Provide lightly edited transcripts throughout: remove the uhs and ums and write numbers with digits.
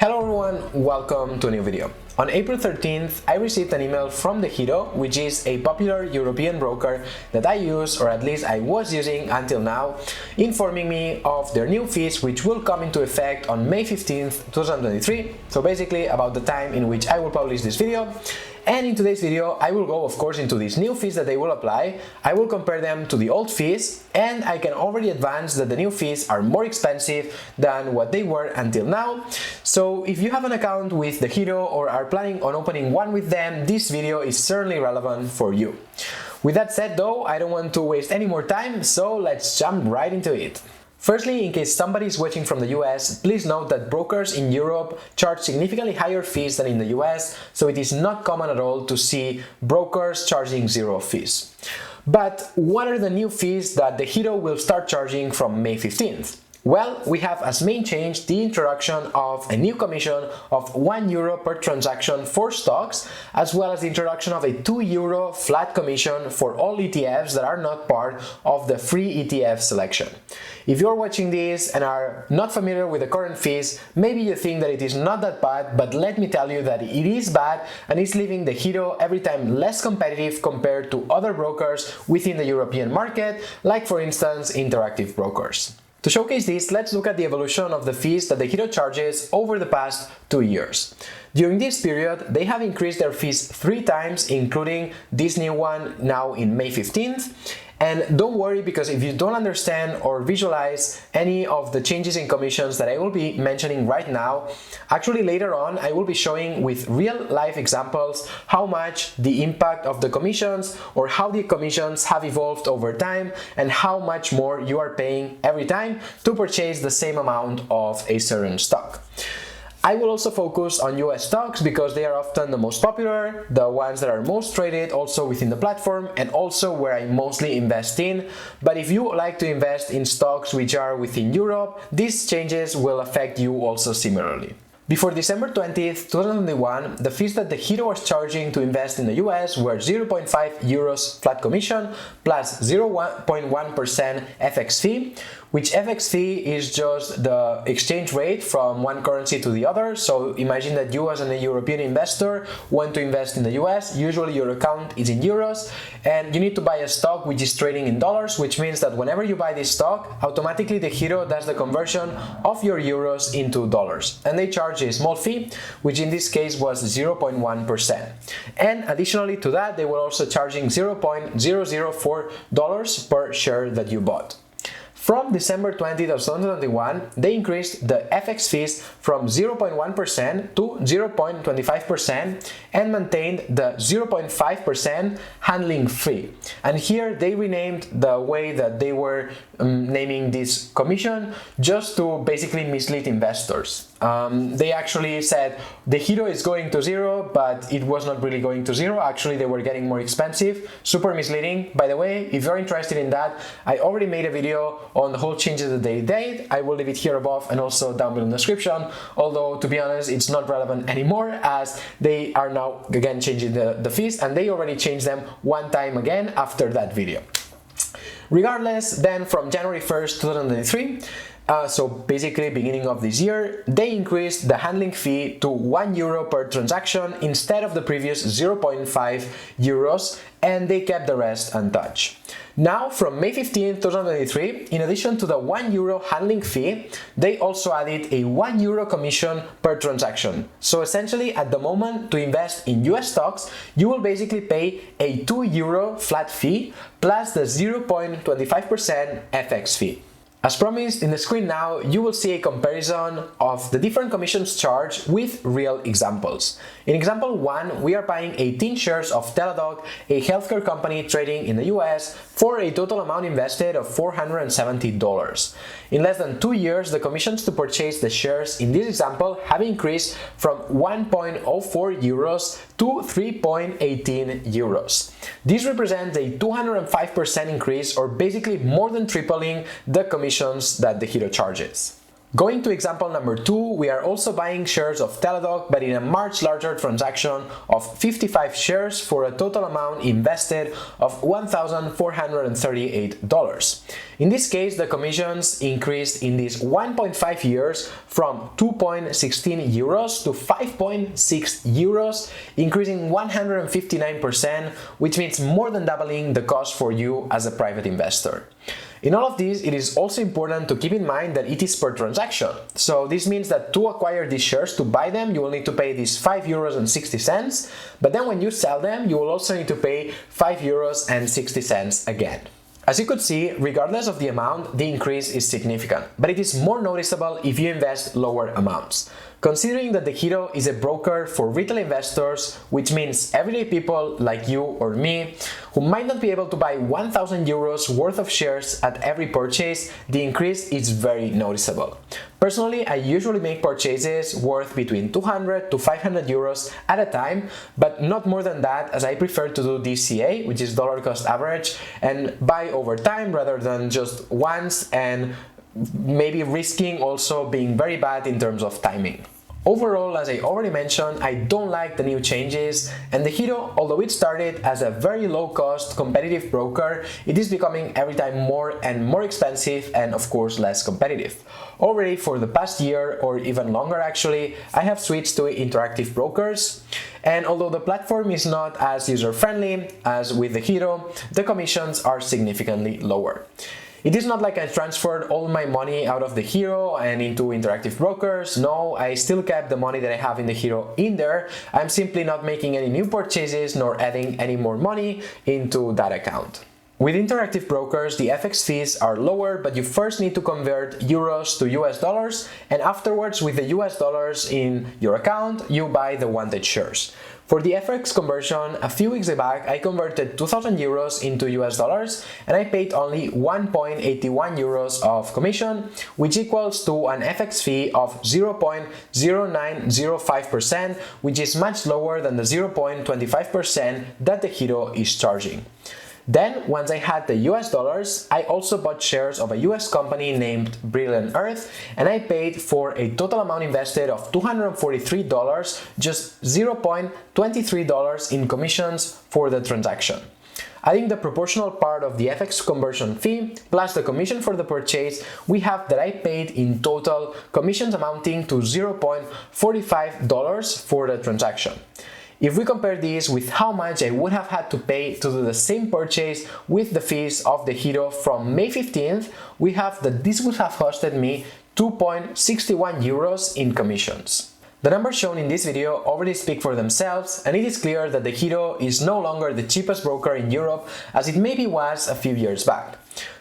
Hello everyone, welcome to a new video. On April 13th, I received an email from DEGIRO, which is a popular European broker that I use, or at least I was using until now, informing me of their new fees which will come into effect on May 15th, 2023, so basically about the time in which I will publish this video. And in today's video, I will go, of course, into these new fees that they will apply. I will compare them to the old fees, and I can already advance that the new fees are more expensive than what they were until now. So if you have an account with DEGIRO or are planning on opening one with them, this video is certainly relevant for you. With that said though, I don't want to waste any more time, so let's jump right into it. Firstly, in case somebody is watching from the US, please note that brokers in Europe charge significantly higher fees than in the US, so it is not common at all to see brokers charging zero fees. But what are the new fees that DEGIRO will start charging from May 15th? Well, we have as main change the introduction of a new commission of €1 per transaction for stocks, as well as the introduction of a €2 flat commission for all ETFs that are not part of the free ETF selection. If you're watching this and are not familiar with the current fees, maybe you think that it is not that bad, but let me tell you that it is bad and it's leaving DEGIRO every time less competitive compared to other brokers within the European market, like for instance Interactive Brokers. To showcase this, let's look at the evolution of the fees that DEGIRO charges over the past 2 years. During this period, they have increased their fees 3 times, including this new one now in May 15th. And don't worry, because if you don't understand or visualize any of the changes in commissions that I will be mentioning right now, actually later on I will be showing with real life examples how much the impact of the commissions or how the commissions have evolved over time and how much more you are paying every time to purchase the same amount of a certain stock. I will also focus on US stocks because they are often the most popular, the ones that are most traded also within the platform, and also where I mostly invest in. But if you like to invest in stocks which are within Europe, these changes will affect you also similarly. Before December 20th, 2021, the fees that DEGIRO was charging to invest in the US were €0.5 flat commission plus 0.1% FX fee, which FX fee is just the exchange rate from one currency to the other. So imagine that you as a European investor want to invest in the US, usually your account is in euros, and you need to buy a stock which is trading in dollars, which means that whenever you buy this stock, automatically DEGIRO does the conversion of your euros into dollars, and they charge a small fee, which in this case was 0.1%. And additionally to that, they were also charging $0.004 per share that you bought. From December 20th of 2021, they increased the FX fees from 0.1% to 0.25% and maintained the 0.5% handling fee. And here they renamed the way that they were naming this commission just to basically mislead investors. They actually said DEGIRO is going to zero, but it was not really going to zero. Actually, they were getting more expensive. Super misleading. By the way, if you're interested in that, I already made a video on the whole changes that they did. I will leave it here above and also down below in the description. Although, to be honest, it's not relevant anymore as they are now again changing the fees, and they already changed them one time again after that video. Regardless, then from January 1st, 2023, so basically beginning of this year, they increased the handling fee to €1 per transaction instead of the previous €0.5, and they kept the rest untouched. Now, from May 15, 2023, in addition to the €1 handling fee, they also added a €1 commission per transaction. So essentially, at the moment, to invest in US stocks, you will basically pay a €2 flat fee plus the 0.25% FX fee. As promised, in the screen now, you will see a comparison of the different commissions charged with real examples. In example 1, we are buying 18 shares of Teladoc, a healthcare company trading in the US, for a total amount invested of $470. In less than 2 years, the commissions to purchase the shares in this example have increased from €1.04 to €3.18. This represents a 205% increase, or basically more than tripling the commissions that DEGIRO charges. Going to example number 2, we are also buying shares of Teladoc, but in a much larger transaction of 55 shares for a total amount invested of $1,438. In this case, the commissions increased in these 1.5 years from 2.16 euros to 5.6 euros, increasing 159%, which means more than doubling the cost for you as a private investor. In all of this, it is also important to keep in mind that it is per transaction. So this means that to acquire these shares, to buy them, you will need to pay these 5 euros and 60 cents, but then when you sell them, you will also need to pay 5 euros and 60 cents again. As you could see, regardless of the amount, the increase is significant, but it is more noticeable if you invest lower amounts. Considering that DEGIRO is a broker for retail investors, which means everyday people like you or me, who might not be able to buy 1,000 euros worth of shares at every purchase, the increase is very noticeable. Personally, I usually make purchases worth between 200 to 500 euros at a time, but not more than that, as I prefer to do DCA, which is dollar cost average, and buy over time rather than just once, and maybe risking also being very bad in terms of timing. Overall, as I already mentioned, I don't like the new changes, and DEGIRO, although it started as a very low-cost competitive broker, it is becoming every time more and more expensive and of course less competitive. Already for the past year, or even longer actually, I have switched to interactive brokers, and although the platform is not as user-friendly as with DEGIRO, the commissions are significantly lower. It is not like I transferred all my money out of DEGIRO and into interactive brokers. No, I still kept the money that I have in DEGIRO in there. I'm simply not making any new purchases nor adding any more money into that account. With interactive brokers, the FX fees are lower, but you first need to convert euros to US dollars, and afterwards, with the US dollars in your account, you buy the wanted shares. For the FX conversion, a few weeks back, I converted 2,000 euros into US dollars, and I paid only 1.81 euros of commission, which equals to an FX fee of 0.0905%, which is much lower than the 0.25% that DEGIRO is charging. Then, once I had the US dollars, I also bought shares of a US company named Brilliant Earth, and I paid for a total amount invested of $243, just $0.23 in commissions for the transaction. Adding the proportional part of the FX conversion fee plus the commission for the purchase, we have that I paid in total commissions amounting to $0.45 for the transaction. If we compare this with how much I would have had to pay to do the same purchase with the fees of DEGIRO from May 15th, we have that this would have costed me 2.61 euros in commissions. The numbers shown in this video already speak for themselves, and it is clear that DEGIRO is no longer the cheapest broker in Europe as it maybe was a few years back.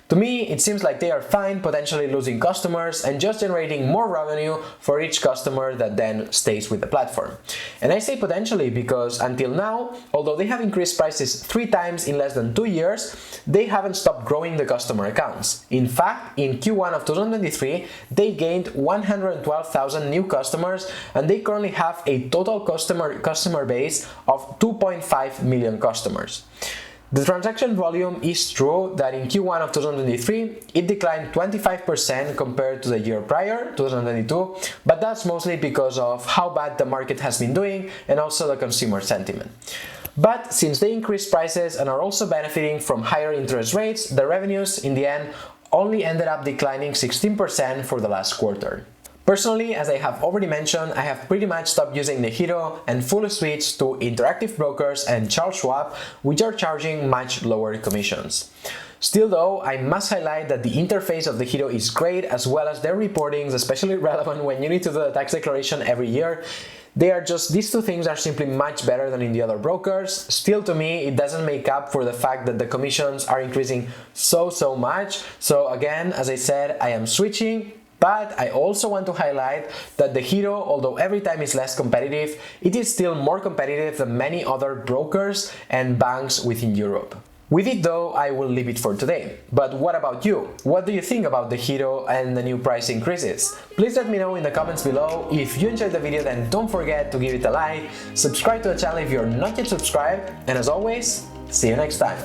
To me, it seems like they are fine potentially losing customers and just generating more revenue for each customer that then stays with the platform. And I say potentially because until now, although they have increased prices 3 times in less than 2 years, they haven't stopped growing the customer accounts. In fact, in Q1 of 2023, they gained 112,000 new customers, and they currently have a total customer base of 2.5 million customers. The transaction volume is true that in Q1 of 2023, it declined 25% compared to the year prior, 2022, but that's mostly because of how bad the market has been doing and also the consumer sentiment. But since they increased prices and are also benefiting from higher interest rates, the revenues in the end only ended up declining 16% for the last quarter. Personally, as I have already mentioned, I have pretty much stopped using DEGIRO and fully switched to interactive brokers and Charles Schwab, which are charging much lower commissions. Still though, I must highlight that the interface of DEGIRO is great, as well as their reportings, especially relevant when you need to do the tax declaration every year. These two things are simply much better than in the other brokers. Still, to me, it doesn't make up for the fact that the commissions are increasing so much. So again, as I said, I am switching. But I also want to highlight that DEGIRO, although every time is less competitive, it is still more competitive than many other brokers and banks within Europe. With it though, I will leave it for today. But what about you? What do you think about DEGIRO and the new price increases? Please let me know in the comments below. If you enjoyed the video, then don't forget to give it a like, subscribe to the channel if you're not yet subscribed, and as always, see you next time.